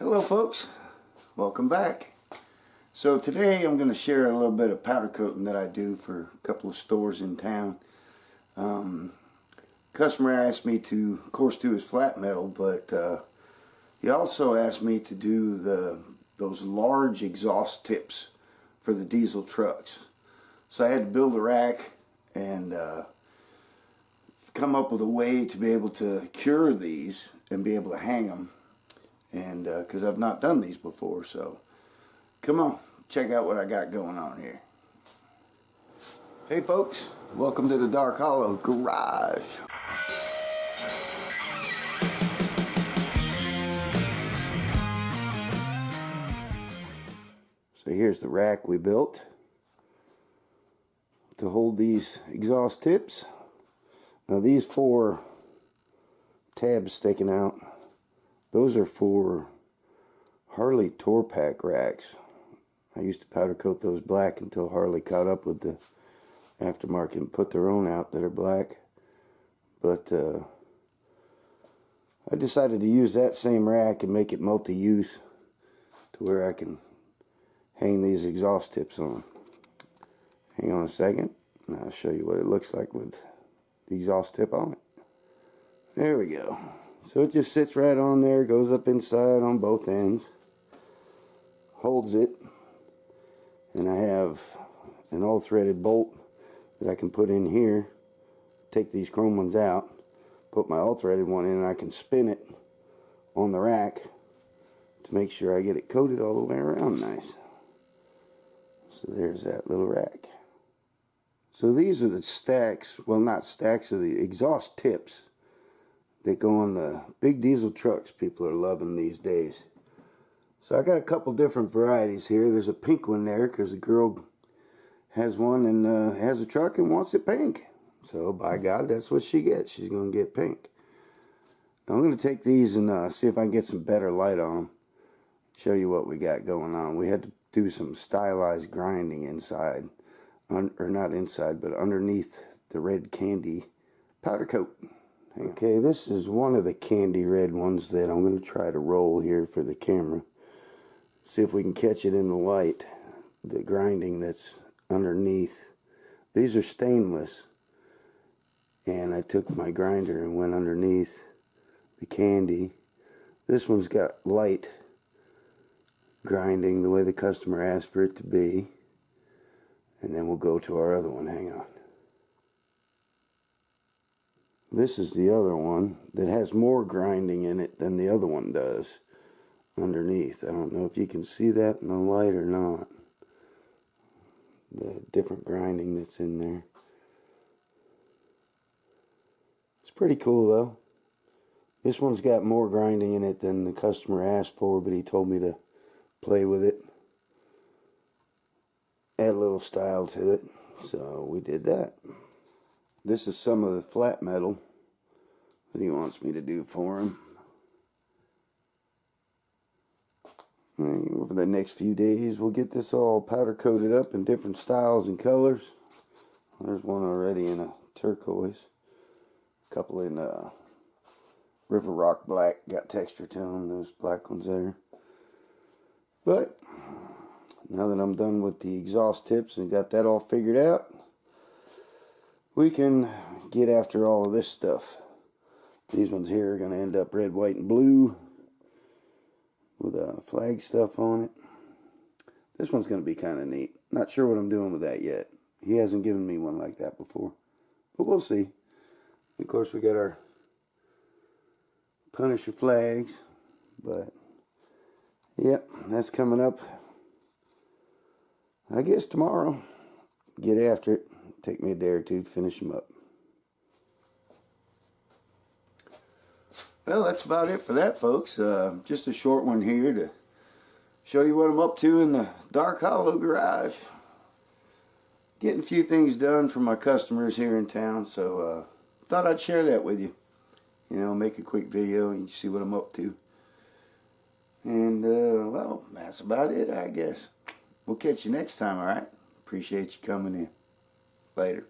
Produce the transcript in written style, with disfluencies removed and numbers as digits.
Hello folks, welcome back. So today I'm going to share a little bit of powder coating that I do for a couple of stores in town. Customer asked me to, of course, do his flat metal, but he also asked me to do those large exhaust tips for the diesel trucks. So I had to build a rack and come up with a way to be able to cure these and be able to hang them. And because I've not done these before, so come on, check out what I got going on here. Hey folks, welcome to the Dark Hollow Garage. So here's the rack we built to hold these exhaust tips. Now these 4 tabs sticking out, those are for Harley tour pack racks. I used to powder coat those black until Harley caught up with the aftermarket and put their own out that are black. But I decided to use that same rack and make it multi-use to where I can hang these exhaust tips on. Hang on a second and I'll show you what it looks like with the exhaust tip on it. There we go. So it just sits right on there, goes up inside on both ends, holds it, and I have an all threaded bolt that I can put in here, take these chrome ones out, put my all threaded one in, and I can spin it on the rack to make sure I get it coated all the way around nice. So there's that little rack. So these are the stacks, well not stacks, of the exhaust tips that go on the big diesel trucks people are loving these days. So I got a couple different varieties here. There's a pink one there because the girl has one and has a truck and wants it pink. So by God, that's what she gets. She's going to get pink. Now I'm going to take these and see if I can get some better light on them. Show you what we got going on. We had to do some stylized grinding inside. Or not inside, but underneath the red candy powder coat. Okay, this is one of the candy red ones that I'm going to try to roll here for the camera. See if we can catch it in the light. The grinding that's underneath. These are stainless. And I took my grinder and went underneath the candy. This one's got light grinding the way the customer asked for it to be. And then we'll go to our other one. Hang on. This is the other one that has more grinding in it than the other one does underneath. I don't know if you can see that in the light or not. The different grinding that's in there. It's pretty cool though. This one's got more grinding in it than the customer asked for, but he told me to play with it. Add a little style to it. So we did that. This is some of the flat metal that he wants me to do for him. And over the next few days we'll get this all powder coated up in different styles and colors. There's one already in a turquoise. A couple in River Rock black. Got texture to them, those black ones there. But now that I'm done with the exhaust tips and got that all figured out, we can get after all of this stuff. These ones here are going to end up red, white, and blue with flag stuff on it. This one's going to be kind of neat. Not sure what I'm doing with that yet. He hasn't given me one like that before. But we'll see. Of course, we got our Punisher flags. But, yep, that's coming up. I guess tomorrow. Get after it. Take me a day or two to finish them up. Well, that's about it for that, folks. Just a short one here to show you what I'm up to in the Dark Hollow Garage. Getting a few things done for my customers here in town, so thought I'd share that with you. You know, make a quick video and you see what I'm up to. And, well, that's about it, I guess. We'll catch you next time, alright? Appreciate you coming in. Later.